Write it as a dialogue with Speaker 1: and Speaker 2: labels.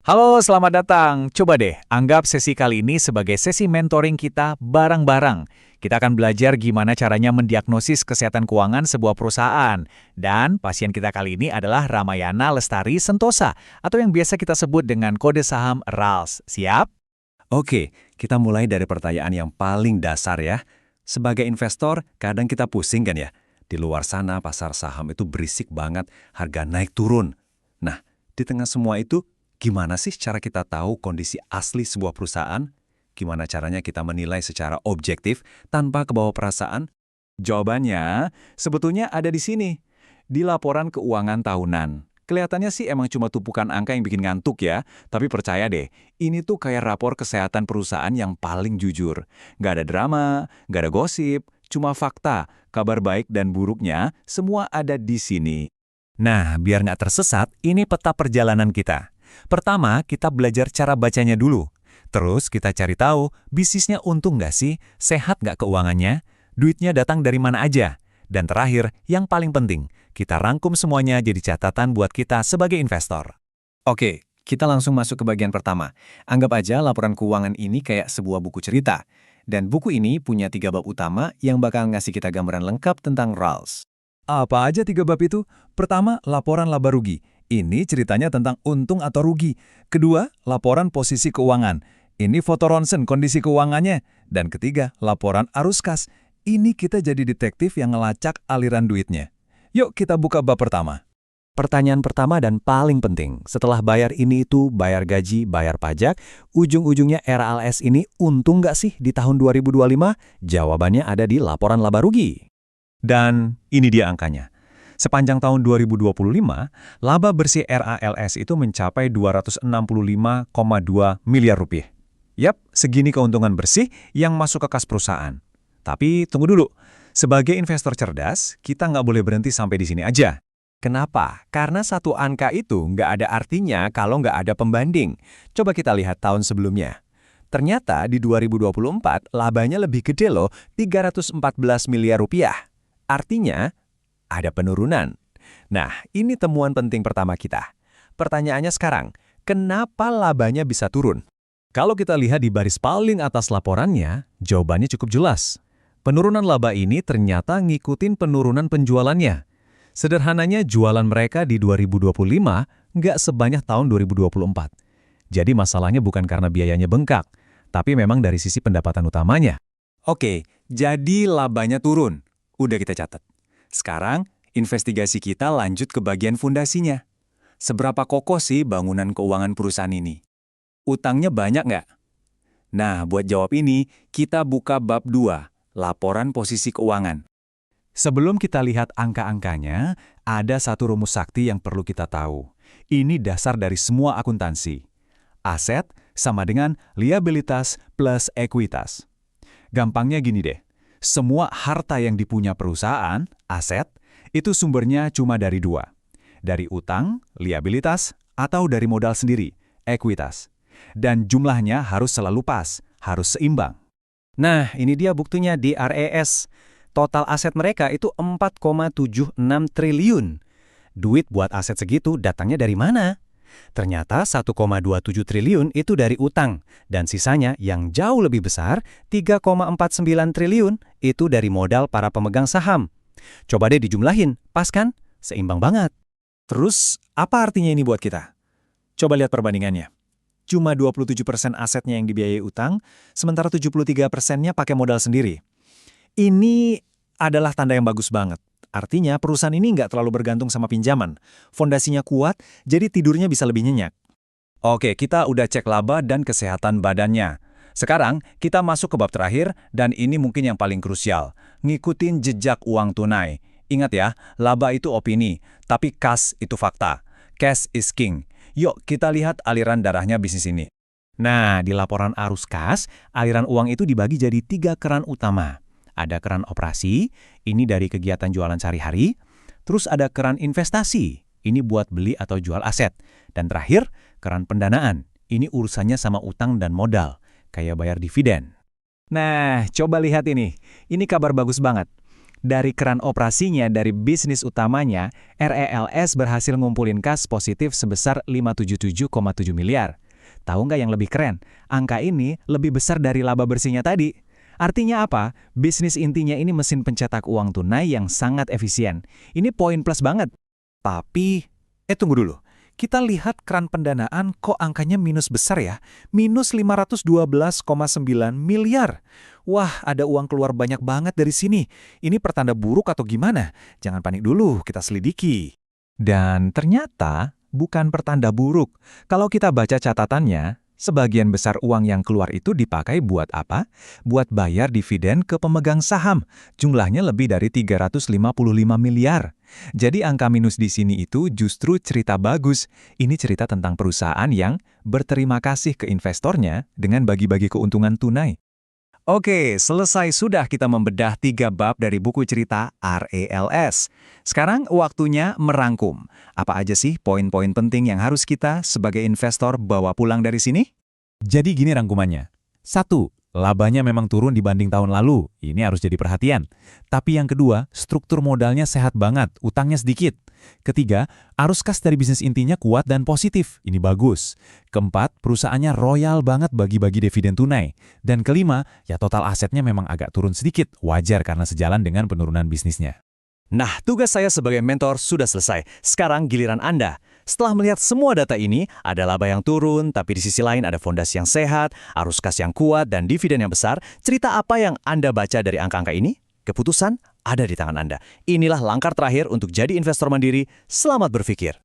Speaker 1: Halo, selamat datang. Coba deh, anggap sesi kali ini sebagai sesi mentoring kita bareng-bareng. Kita akan belajar gimana caranya mendiagnosis kesehatan keuangan sebuah perusahaan. Dan pasien kita kali ini adalah Ramayana Lestari Sentosa, atau yang biasa kita sebut dengan kode saham RALS. Siap?
Speaker 2: Oke, kita mulai dari pertanyaan yang paling dasar ya. Sebagai investor, kadang kita pusing kan ya. Di luar sana pasar saham itu berisik banget, harga naik turun. Nah, di tengah semua itu, gimana sih cara kita tahu kondisi asli sebuah perusahaan? Gimana caranya kita menilai secara objektif tanpa kebawa perasaan?
Speaker 1: Jawabannya sebetulnya ada di sini, di laporan keuangan tahunan. Kelihatannya sih emang cuma tumpukan angka yang bikin ngantuk ya, tapi percaya deh, ini tuh kayak rapor kesehatan perusahaan yang paling jujur. Nggak ada drama, nggak ada gosip, cuma fakta, kabar baik dan buruknya, semua ada di sini.
Speaker 2: Nah, biar nggak tersesat, ini peta perjalanan kita. Pertama, kita belajar cara bacanya dulu. Terus kita cari tahu, bisnisnya untung nggak sih? Sehat nggak keuangannya? Duitnya datang dari mana aja? Dan terakhir, yang paling penting, kita rangkum semuanya jadi catatan buat kita sebagai investor.
Speaker 3: Oke, kita langsung masuk ke bagian pertama. Anggap aja laporan keuangan ini kayak sebuah buku cerita. Dan buku ini punya 3 bab utama yang bakal ngasih kita gambaran lengkap tentang RALS.
Speaker 4: Apa aja 3 bab itu? Pertama, laporan laba rugi. Ini ceritanya tentang untung atau rugi. Kedua, laporan posisi keuangan. Ini foto ronsen kondisi keuangannya. Dan ketiga, laporan arus kas. Ini kita jadi detektif yang ngelacak aliran duitnya. Yuk kita buka bab pertama.
Speaker 2: Pertanyaan pertama dan paling penting, setelah bayar ini itu, bayar gaji, bayar pajak, ujung-ujungnya RALS ini untung nggak sih di tahun 2025? Jawabannya ada di laporan laba rugi.
Speaker 4: Dan ini dia angkanya. Sepanjang tahun 2025, laba bersih RALS itu mencapai 265,2 miliar rupiah. Yap, segini keuntungan bersih yang masuk ke kas perusahaan. Tapi tunggu dulu, sebagai investor cerdas, kita nggak boleh berhenti sampai di sini aja.
Speaker 3: Kenapa? Karena satu angka itu nggak ada artinya kalau nggak ada pembanding. Coba kita lihat tahun sebelumnya. Ternyata di 2024 labanya lebih gede loh, 314 miliar rupiah. Artinya, ada penurunan. Nah, ini temuan penting pertama kita. Pertanyaannya sekarang, kenapa labanya bisa turun?
Speaker 4: Kalau kita lihat di baris paling atas laporannya, jawabannya cukup jelas. Penurunan laba ini ternyata ngikutin penurunan penjualannya. Sederhananya, jualan mereka di 2025 nggak sebanyak tahun 2024. Jadi masalahnya bukan karena biayanya bengkak, tapi memang dari sisi pendapatan utamanya.
Speaker 3: Oke, jadi labanya turun. Udah kita catat. Sekarang, investigasi kita lanjut ke bagian fondasinya. Seberapa kokoh sih bangunan keuangan perusahaan ini? Utangnya banyak nggak? Nah, buat jawab ini, kita buka bab 2, laporan posisi keuangan.
Speaker 4: Sebelum kita lihat angka-angkanya, ada satu rumus sakti yang perlu kita tahu. Ini dasar dari semua akuntansi. Aset sama dengan liabilitas plus ekuitas. Gampangnya gini deh, semua harta yang dipunya perusahaan, aset, itu sumbernya cuma dari 2. Dari utang, liabilitas, atau dari modal sendiri, ekuitas. Dan jumlahnya harus selalu pas, harus seimbang.
Speaker 3: Nah, ini dia buktinya di RES. Total aset mereka itu 4,76 triliun. Duit buat aset segitu datangnya dari mana? Ternyata 1,27 triliun itu dari utang, dan sisanya yang jauh lebih besar, 3,49 triliun, itu dari modal para pemegang saham. Coba deh dijumlahin, pas kan? Seimbang banget.
Speaker 1: Terus, apa artinya ini buat kita? Coba lihat perbandingannya. Cuma 27% asetnya yang dibiayai utang, sementara 73%-nya pakai modal sendiri. Ini adalah tanda yang bagus banget. Artinya perusahaan ini nggak terlalu bergantung sama pinjaman. Fondasinya kuat, jadi tidurnya bisa lebih nyenyak. Oke, kita udah cek laba dan kesehatan badannya. Sekarang, kita masuk ke bab terakhir, dan ini mungkin yang paling krusial. Ngikutin jejak uang tunai. Ingat ya, laba itu opini, tapi kas itu fakta. Cash is king. Yuk, kita lihat aliran darahnya bisnis ini. Nah, di laporan arus kas, aliran uang itu dibagi jadi 3 keran utama. Ada keran operasi, ini dari kegiatan jualan sehari-hari. Terus ada keran investasi, ini buat beli atau jual aset. Dan terakhir, keran pendanaan, ini urusannya sama utang dan modal, kayak bayar dividen. Nah, coba lihat ini. Ini kabar bagus banget.
Speaker 4: Dari keran operasinya dari bisnis utamanya, RELS berhasil ngumpulin kas positif sebesar 577,7 miliar. Tahu nggak yang lebih keren? Angka ini lebih besar dari laba bersihnya tadi. Artinya apa? Bisnis intinya ini mesin pencetak uang tunai yang sangat efisien. Ini poin plus banget.
Speaker 1: Tapi, tunggu dulu. Kita lihat keran pendanaan kok angkanya minus besar ya. Minus 512,9 miliar. Wah, ada uang keluar banyak banget dari sini. Ini pertanda buruk atau gimana? Jangan panik dulu, kita selidiki.
Speaker 4: Dan ternyata bukan pertanda buruk. Kalau kita baca catatannya, sebagian besar uang yang keluar itu dipakai buat apa? Buat bayar dividen ke pemegang saham. Jumlahnya lebih dari 355 miliar. Jadi angka minus di sini itu justru cerita bagus. Ini cerita tentang perusahaan yang berterima kasih ke investornya dengan bagi-bagi keuntungan tunai.
Speaker 1: Oke, selesai sudah kita membedah 3 bab dari buku cerita RELS. Sekarang waktunya merangkum. Apa aja sih poin-poin penting yang harus kita sebagai investor bawa pulang dari sini?
Speaker 4: Jadi gini rangkumannya. 1. Labanya memang turun dibanding tahun lalu. Ini harus jadi perhatian. Tapi yang kedua, struktur modalnya sehat banget, utangnya sedikit. Ketiga, arus kas dari bisnis intinya kuat dan positif. Ini bagus. Keempat, perusahaannya royal banget bagi-bagi dividen tunai. Dan kelima, ya total asetnya memang agak turun sedikit. Wajar karena sejalan dengan penurunan bisnisnya.
Speaker 2: Nah, tugas saya sebagai mentor sudah selesai. Sekarang giliran Anda. Setelah melihat semua data ini, ada laba yang turun, tapi di sisi lain ada fondasi yang sehat, arus kas yang kuat, dan dividen yang besar. Cerita apa yang Anda baca dari angka-angka ini? Keputusan ada di tangan Anda. Inilah langkah terakhir untuk jadi investor mandiri. Selamat berpikir.